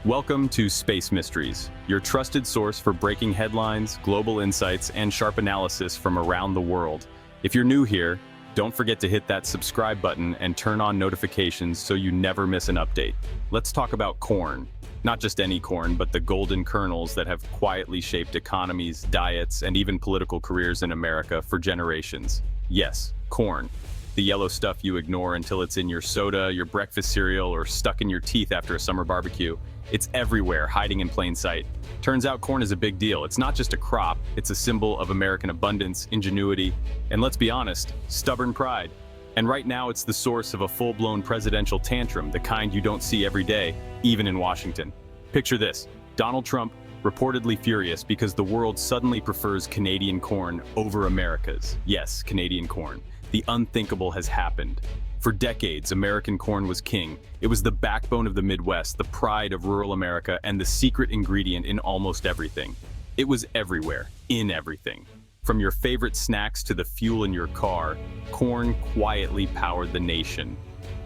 Welcome to Space Mysteries, your trusted source for breaking headlines, global insights, and sharp analysis from around the world. If you're new here, don't forget to hit that subscribe button and turn on notifications so you never miss an update. Let's talk about corn. Not just any corn, but the golden kernels that have quietly shaped economies, diets, and even political careers in America for generations. Yes, corn. The yellow stuff you ignore until it's in your soda, your breakfast cereal, or stuck in your teeth after a summer barbecue. It's everywhere, hiding in plain sight. Turns out corn is a big deal. It's not just a crop, it's a symbol of American abundance, ingenuity, and let's be honest, stubborn pride. And right now it's the source of a full-blown presidential tantrum, the kind you don't see every day, even in Washington. Picture this, Donald Trump reportedly furious because the world suddenly prefers Canadian corn over America's. Yes, Canadian corn. The unthinkable has happened. For decades, American corn was king. It was the backbone of the Midwest, the pride of rural America, and the secret ingredient in almost everything. It was everywhere, in everything. From your favorite snacks to the fuel in your car, corn quietly powered the nation.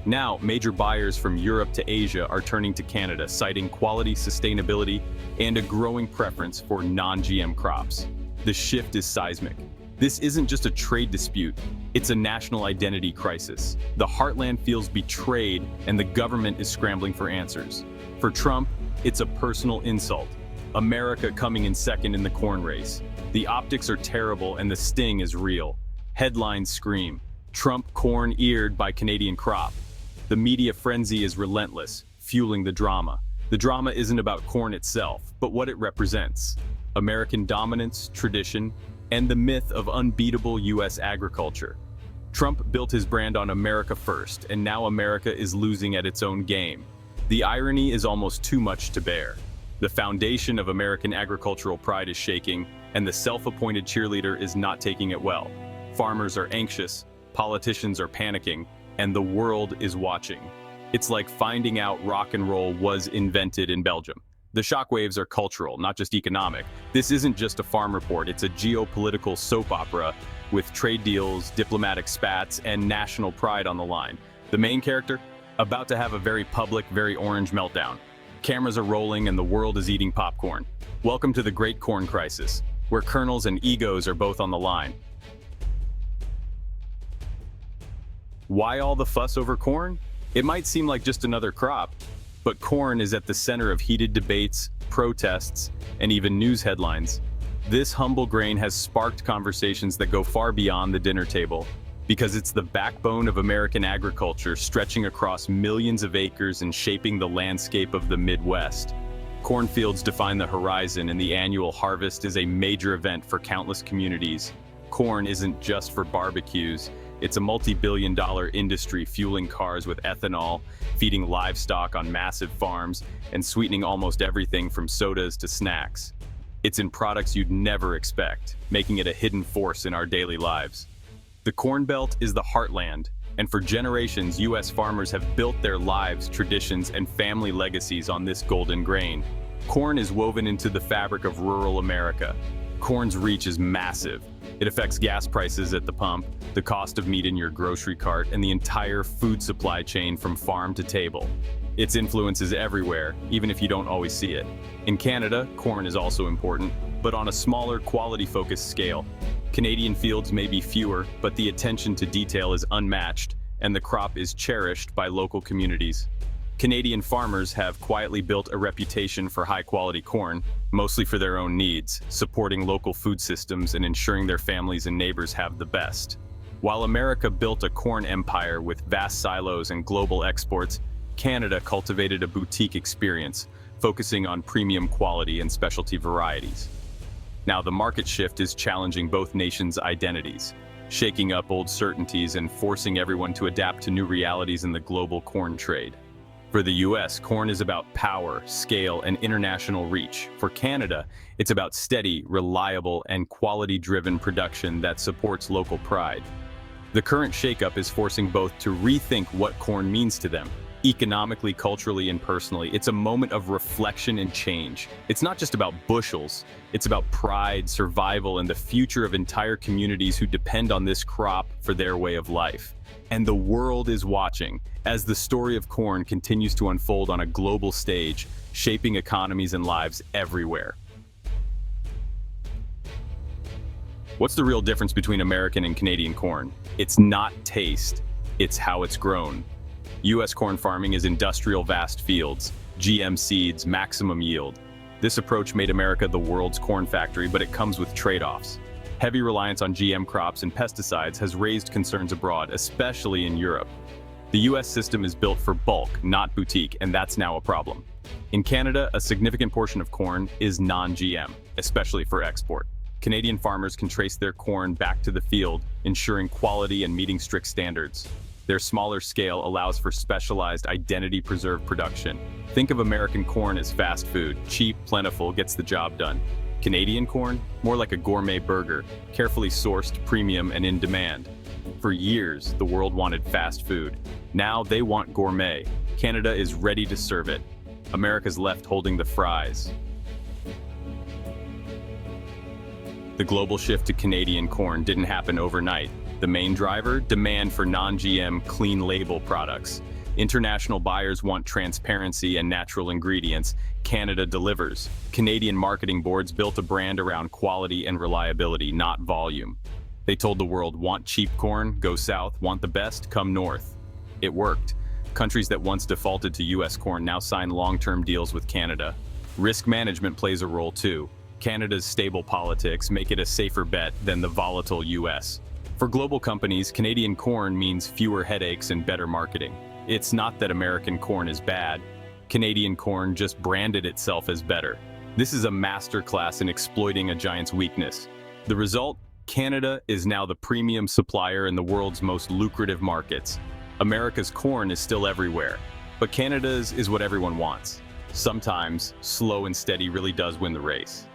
Now, major buyers from Europe to Asia are turning to Canada, citing quality, sustainability, and a growing preference for non-GM crops. The shift is seismic. This isn't just a trade dispute, it's a national identity crisis. The heartland feels betrayed, and the government is scrambling for answers. For Trump, it's a personal insult. America coming in second in the corn race. The optics are terrible and the sting is real. Headlines scream, Trump corn-eared by Canadian crop. The media frenzy is relentless, fueling the drama. The drama isn't about corn itself, but what it represents. American dominance, tradition, and the myth of unbeatable U.S. agriculture. Trump built his brand on America first, and now America is losing at its own game. The irony is almost too much to bear. The foundation of American agricultural pride is shaking, and the self-appointed cheerleader is not taking it well. Farmers are anxious, politicians are panicking, and the world is watching. It's like finding out rock and roll was invented in Belgium. The shockwaves are cultural, not just economic. This isn't just a farm report, it's a geopolitical soap opera with trade deals, diplomatic spats, and national pride on the line. The main character? About to have a very public, very orange meltdown. Cameras are rolling and the world is eating popcorn. Welcome to the Great Corn Crisis, where kernels and egos are both on the line. Why all the fuss over corn? It might seem like just another crop, but corn is at the center of heated debates, protests, and even news headlines. This humble grain has sparked conversations that go far beyond the dinner table, because it's the backbone of American agriculture, stretching across millions of acres and shaping the landscape of the Midwest. Cornfields define the horizon, and the annual harvest is a major event for countless communities. Corn isn't just for barbecues. It's a multi-billion-dollar industry fueling cars with ethanol, feeding livestock on massive farms, and sweetening almost everything from sodas to snacks. It's in products you'd never expect, making it a hidden force in our daily lives. The Corn Belt is the heartland, and for generations, U.S. farmers have built their lives, traditions, and family legacies on this golden grain. Corn is woven into the fabric of rural America. Corn's reach is massive. It affects gas prices at the pump, the cost of meat in your grocery cart, and the entire food supply chain from farm to table. Its influence is everywhere, even if you don't always see it. In Canada, corn is also important, but on a smaller, quality-focused scale. Canadian fields may be fewer, but the attention to detail is unmatched, and the crop is cherished by local communities. Canadian farmers have quietly built a reputation for high-quality corn, mostly for their own needs, supporting local food systems and ensuring their families and neighbors have the best. While America built a corn empire with vast silos and global exports, Canada cultivated a boutique experience, focusing on premium quality and specialty varieties. Now, the market shift is challenging both nations' identities, shaking up old certainties and forcing everyone to adapt to new realities in the global corn trade. For the US, corn is about power, scale, and international reach. For Canada, it's about steady, reliable, and quality-driven production that supports local pride. The current shakeup is forcing both to rethink what corn means to them. Economically, culturally, and personally, it's a moment of reflection and change. It's not just about bushels, it's about pride, survival, and the future of entire communities who depend on this crop for their way of life. And the world is watching as the story of corn continues to unfold on a global stage, shaping economies and lives everywhere. What's the real difference between American and Canadian corn? It's not taste, it's how it's grown. U.S. corn farming is industrial vast fields, GM seeds, maximum yield. This approach made America the world's corn factory, but it comes with trade-offs. Heavy reliance on GM crops and pesticides has raised concerns abroad, especially in Europe. The U.S. system is built for bulk, not boutique, and that's now a problem. In Canada, a significant portion of corn is non-GM, especially for export. Canadian farmers can trace their corn back to the field, ensuring quality and meeting strict standards. Their smaller scale allows for specialized identity-preserved production. Think of American corn as fast food, cheap, plentiful, gets the job done. Canadian corn, more like a gourmet burger, carefully sourced, premium, and in demand. For years, the world wanted fast food. Now they want gourmet. Canada is ready to serve it. America's left holding the fries. The global shift to Canadian corn didn't happen overnight. The main driver? Demand for non-GM, clean label products. International buyers want transparency and natural ingredients. Canada delivers. Canadian marketing boards built a brand around quality and reliability, not volume. They told the world, want cheap corn? Go south. Want the best? Come north. It worked. Countries that once defaulted to U.S. corn now sign long-term deals with Canada. Risk management plays a role too. Canada's stable politics make it a safer bet than the volatile U.S. For global companies, Canadian corn means fewer headaches and better marketing. It's not that American corn is bad. Canadian corn just branded itself as better. This is a masterclass in exploiting a giant's weakness. The result? Canada is now the premium supplier in the world's most lucrative markets. America's corn is still everywhere, but Canada's is what everyone wants. Sometimes, slow and steady really does win the race.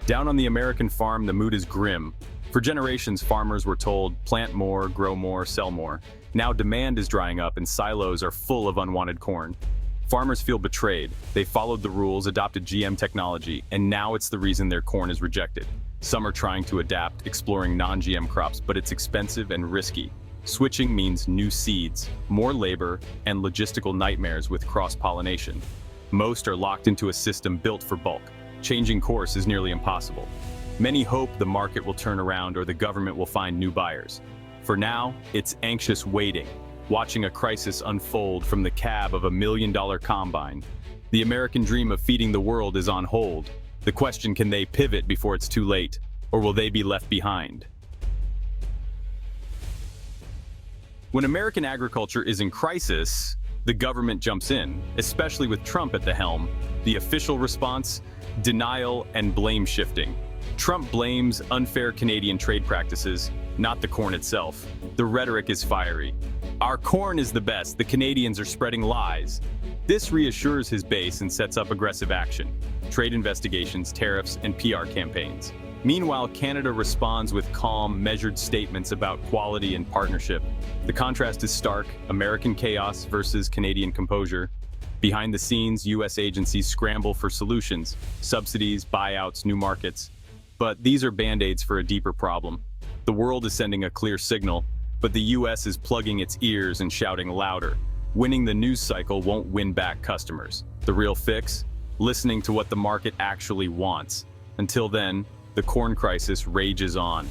Down on the American farm, the mood is grim. For generations, farmers were told, plant more, grow more, sell more. Now demand is drying up and silos are full of unwanted corn. Farmers feel betrayed. They followed the rules, adopted GM technology, and now it's the reason their corn is rejected. Some are trying to adapt, exploring non-GM crops, but it's expensive and risky. Switching means new seeds, more labor, and logistical nightmares with cross-pollination. Most are locked into a system built for bulk. Changing course is nearly impossible. Many hope the market will turn around or the government will find new buyers. For now, it's anxious waiting, watching a crisis unfold from the cab of $1 million combine. The American dream of feeding the world is on hold. The question, can they pivot before it's too late, or will they be left behind? When American agriculture is in crisis, the government jumps in, especially with Trump at the helm. The official response? Denial and blame shifting. Trump blames unfair Canadian trade practices, not the corn itself. The rhetoric is fiery. Our corn is the best, the Canadians are spreading lies. This reassures his base and sets up aggressive action. Trade investigations, tariffs, and PR campaigns. Meanwhile, Canada responds with calm, measured statements about quality and partnership. The contrast is stark: American chaos versus Canadian composure. Behind the scenes, U.S. agencies scramble for solutions, subsidies, buyouts, new markets. But these are band-aids for a deeper problem. The world is sending a clear signal, but the U.S. is plugging its ears and shouting louder. Winning the news cycle won't win back customers. The real fix? Listening to what the market actually wants. Until then, the corn crisis rages on.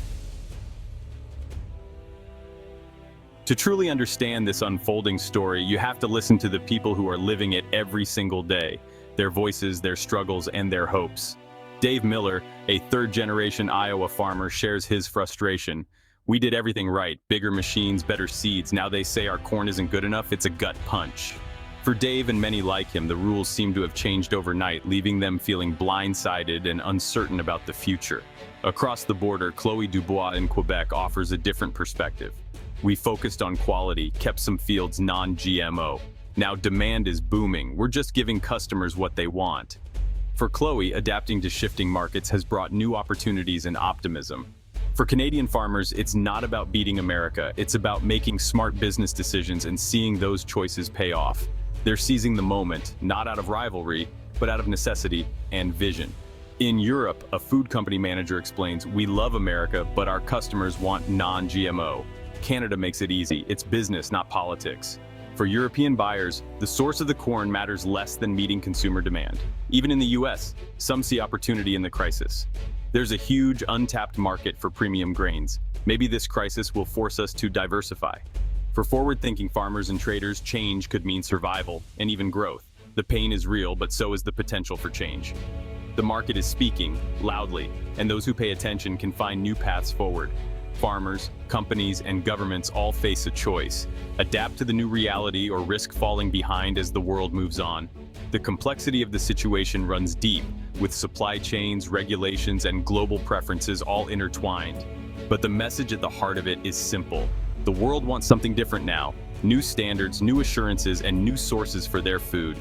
To truly understand this unfolding story, you have to listen to the people who are living it every single day. Their voices, their struggles, and their hopes. Dave Miller, a third-generation Iowa farmer, shares his frustration. We did everything right, bigger machines, better seeds. Now they say our corn isn't good enough, it's a gut punch. For Dave and many like him, the rules seem to have changed overnight, leaving them feeling blindsided and uncertain about the future. Across the border, Chloe Dubois in Quebec offers a different perspective. We focused on quality, kept some fields non-GMO. Now demand is booming, we're just giving customers what they want. For Chloe, adapting to shifting markets has brought new opportunities and optimism. For Canadian farmers, it's not about beating America, it's about making smart business decisions and seeing those choices pay off. They're seizing the moment, not out of rivalry, but out of necessity and vision. In Europe, a food company manager explains, "We love America, but our customers want non-GMO. Canada makes it easy. It's business, not politics." For European buyers, the source of the corn matters less than meeting consumer demand. Even in the US, some see opportunity in the crisis. There's a huge untapped market for premium grains. Maybe this crisis will force us to diversify. For forward-thinking farmers and traders, change could mean survival and even growth. The pain is real, but so is the potential for change. The market is speaking loudly, and those who pay attention can find new paths forward. Farmers, companies, and governments all face a choice: adapt to the new reality or risk falling behind as the world moves on. The complexity of the situation runs deep, with supply chains, regulations, and global preferences all intertwined. But the message at the heart of it is simple. The world wants something different now: new standards, new assurances, and new sources for their food.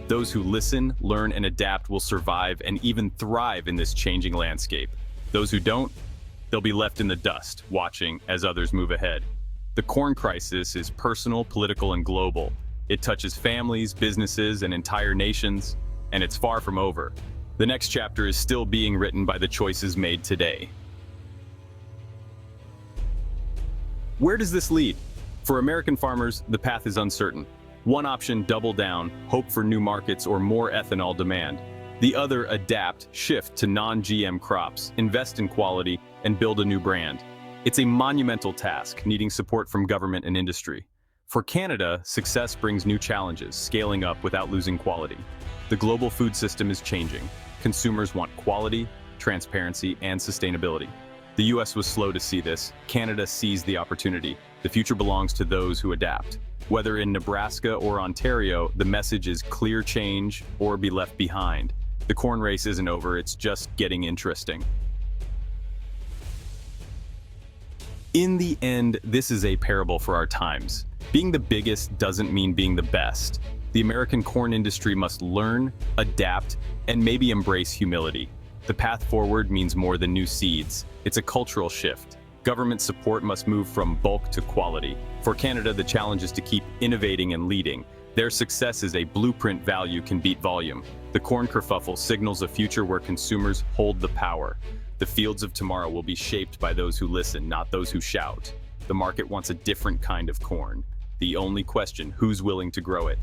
Those who listen, learn, and adapt will survive and even thrive in this changing landscape. Those who don't, they'll be left in the dust, watching as others move ahead. The corn crisis is personal, political, and global. It touches families, businesses, and entire nations, and it's far from over. The next chapter is still being written by the choices made today. Where does this lead? For American farmers, the path is uncertain. One option: double down, hope for new markets or more ethanol demand. The other: adapt, shift to non-GM crops, invest in quality, and build a new brand. It's a monumental task, needing support from government and industry. For Canada, success brings new challenges, scaling up without losing quality. The global food system is changing. Consumers want quality, transparency, and sustainability. The US was slow to see this. Canada sees the opportunity. The future belongs to those who adapt. Whether in Nebraska or Ontario, the message is clear: change or be left behind. The corn race isn't over, it's just getting interesting. In the end, this is a parable for our times. Being the biggest doesn't mean being the best. The American corn industry must learn, adapt, and maybe embrace humility. The path forward means more than new seeds. It's a cultural shift. Government support must move from bulk to quality. For Canada, the challenge is to keep innovating and leading. Their success is a blueprint: value can beat volume. The corn kerfuffle signals a future where consumers hold the power. The fields of tomorrow will be shaped by those who listen, not those who shout. The market wants a different kind of corn. The only question: who's willing to grow it?